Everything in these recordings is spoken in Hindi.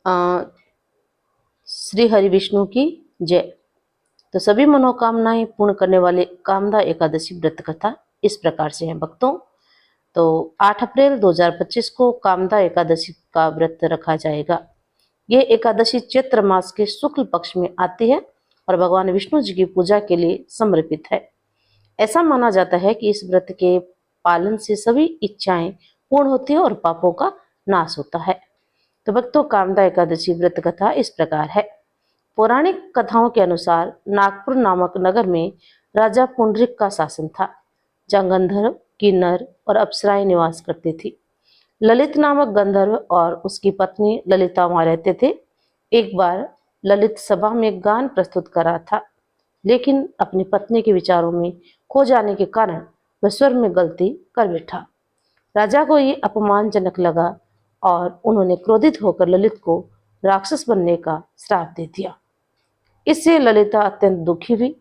अ, श्री हरि विष्णु की जय। तो सभी मनोकामनाएं पूर्ण करने वाले कामदा एकादशी व्रत कथा इस प्रकार से है भक्तों। तो 8 अप्रैल 2025 को कामदा एकादशी का व्रत रखा जाएगा। ये एकादशी चैत्र मास के शुक्ल पक्ष में आती है और भगवान विष्णु जी की पूजा के लिए समर्पित है। ऐसा माना जाता है कि इस व्रत के पालन से सभी इच्छाएं पूर्ण होती है और पापों का नाश होता है। तो भक्तों, कामदा एकादशी व्रत कथा इस प्रकार है। पौराणिक कथाओं के अनुसार नागपुर नामक नगर में राजा पुंडरीक का शासन था, जहाँ गंधर्व, किन्नर और अप्सराएं निवास करती थी। ललित नामक गंधर्व और उसकी पत्नी ललिता वहां रहते थे। एक बार ललित सभा में गान प्रस्तुत कर रहा था, लेकिन अपनी पत्नी के विचारों में खो जाने के कारण वह स्वर में गलती कर बैठा। राजा को ये अपमानजनक लगा और उन्होंने क्रोधित होकर ललित को राक्षस बनने का श्राप दे दिया। इससे ललिता अत्यंत दुखी हुई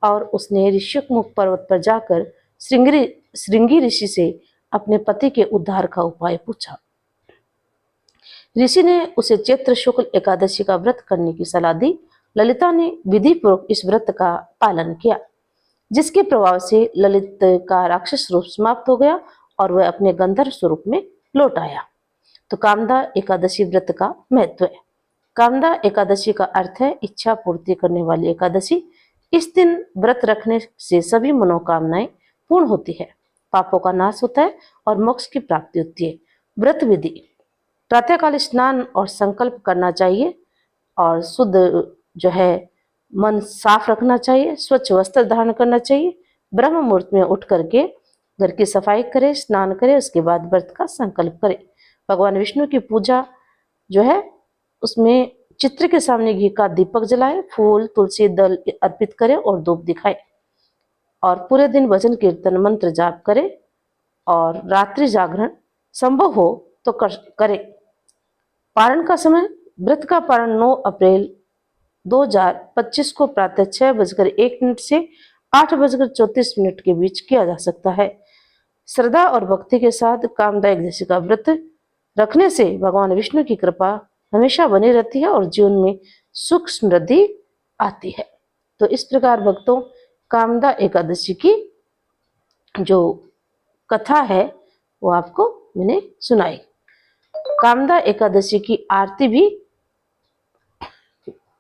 और उसने ऋष्यमुख पर्वत पर जाकर श्रृंगी ऋषि से अपने पति के उद्धार का उपाय पूछा। ऋषि ने उसे चैत्र शुक्ल एकादशी का व्रत करने की सलाह दी। ललिता ने विधि पूर्वक इस व्रत का पालन किया, जिसके प्रभाव से ललित का राक्षस रूप समाप्त हो गया और वह अपने गंधर्व स्वरूप में लौट आया। तो कामदा एकादशी व्रत का महत्व है। कामदा एकादशी का अर्थ है इच्छा पूर्ति करने वाली एकादशी। इस दिन व्रत रखने से सभी मनोकामनाएं पूर्ण होती है, पापों का नाश होता है और मोक्ष की प्राप्ति होती है। व्रत विधि: प्रातःकाल स्नान और संकल्प करना चाहिए और शुद्ध जो है मन साफ रखना चाहिए, स्वच्छ वस्त्र धारण करना चाहिए। ब्रह्म मुहूर्त में उठ करके घर की सफाई करें, स्नान करें, उसके बाद व्रत का संकल्प करें। भगवान विष्णु की पूजा जो है उसमें चित्र के सामने घी का दीपक जलाए, फूल तुलसी दल अर्पित करें और धूप दिखाए और पूरे दिन भजन कीर्तन मंत्र जाप करें और रात्रि जागरण संभव हो तो करें। पारण का समय: व्रत का पारण 9 अप्रैल 2025 को प्रातः 6:01 से 8:34 के बीच किया जा सकता है। श्रद्धा और भक्ति के साथ कामदा एकादशी का व्रत रखने से भगवान विष्णु की कृपा हमेशा बनी रहती है और जीवन में सुख समृद्धि आती है। तो इस प्रकार भक्तों, कामदा एकादशी की जो कथा है वो आपको मैंने सुनाई। कामदा एकादशी की आरती भी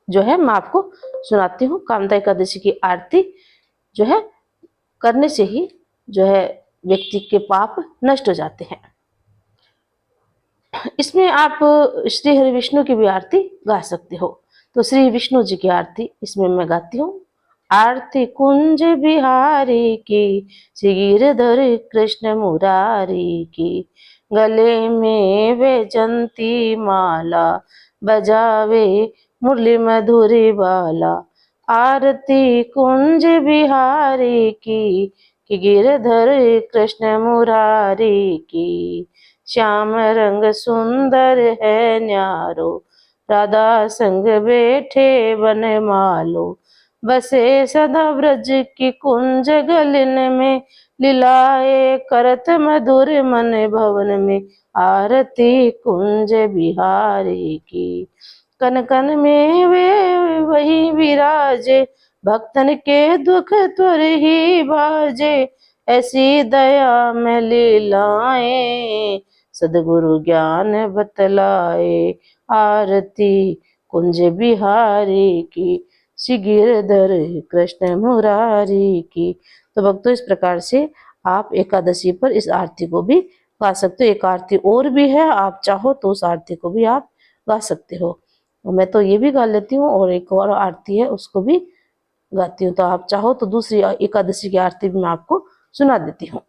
जो है मैं आपको सुनाती हूँ। कामदा एकादशी की आरती जो है करने से ही जो है व्यक्ति के पाप नष्ट हो जाते हैं। इसमें आप श्री हरि विष्णु की भी आरती गा सकते हो। तो श्री विष्णु जी की आरती इसमें मैं गाती हूँ। आरती कुंज बिहारी की, श्री गिरधर कृष्ण मुरारी की, गले में वैजंती माला, बजावे मुरली मधुरी बाला। आरती कुंज बिहारी की, गिरधर कृष्ण मुरारी की, श्याम रंग सुंदर है न्यारो, राधा संग बैठे बन मालो। बसे सदा ब्रज की कुंज गलिन में, लीलाए करत मधुर मन भवन में। आरती कुंज बिहारी की, कन कन में वे वही विराजे, भक्तन के दुख त्वर ही भाजे। ऐसी दया में लीलाएं, सदगुरु ज्ञान बतलाए। आरती कुंज बिहारी की, श्री गिरधर कृष्ण मुरारी की। तो भक्तों, इस प्रकार से आप एकादशी पर इस आरती को भी गा सकते हो। एक आरती और भी है, आप चाहो तो उस आरती को भी आप गा सकते हो। मैं तो ये भी गा लेती हूँ और एक और आरती है उसको भी गाती हूँ। तो आप चाहो तो दूसरी एकादशी की आरती भी मैं आपको सुना देती हूँ।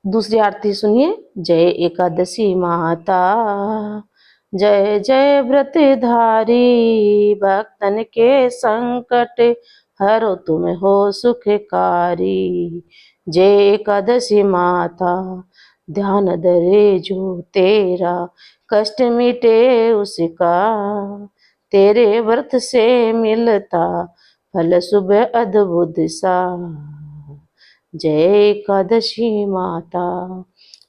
दूसरी आरती सुनिए। जय एकादशी माता, जय जय व्रतधारी, भक्तन के संकट हरो तुम हो सुखकारी। जय एकादशी माता, ध्यान धरे जो तेरा, कष्ट मिटे उसका, तेरे व्रत से मिलता फल सुबह अद्भुत सा। जय एकादशी माता।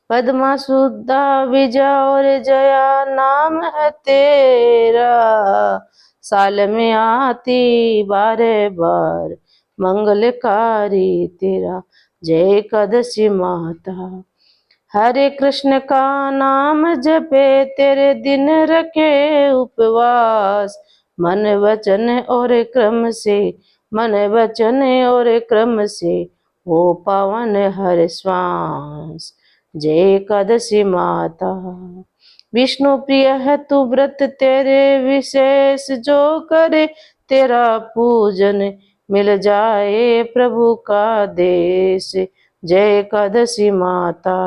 पद्मा सुधा विजय और जया नाम है तेरा, साल में आती बारे बार मंगलकारी तेरा। जय एकादशी माता। हरे कृष्ण का नाम जपे तेरे दिन रखे उपवास, मन वचन और क्रम से, मन वचन और क्रम से वो पावन हर श्वास। जय एकादशी माता। विष्णु प्रिय है तू व्रत तेरे विशेष जो करे तेरा पूजन, मिल जाए प्रभु का देश। जय एकादशी माता।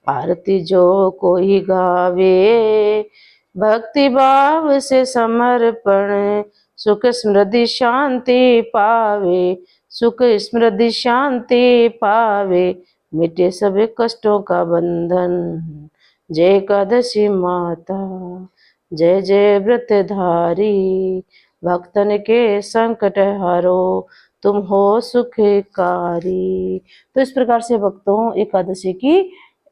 आरती जो कोई गावे भक्ति भाव से समर्पण, सुख समृद्धि शांति पावे, सुख समृद्धि शांति पावे, मिटे सभी कष्टों का बंधन। जय एकादशी माता। जय जय व्रतधारी, भक्तन के संकट हारो, तुम हो सुखकारी। तो इस प्रकार से भक्तों एकादशी की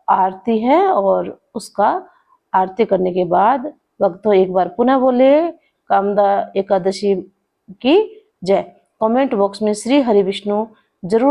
आरती है, और उसका आरती करने के बाद भक्तों एक बार पुनः बोले कामदा एकादशी की जय। कमेंट बॉक्स में श्री हरि विष्णु जरूर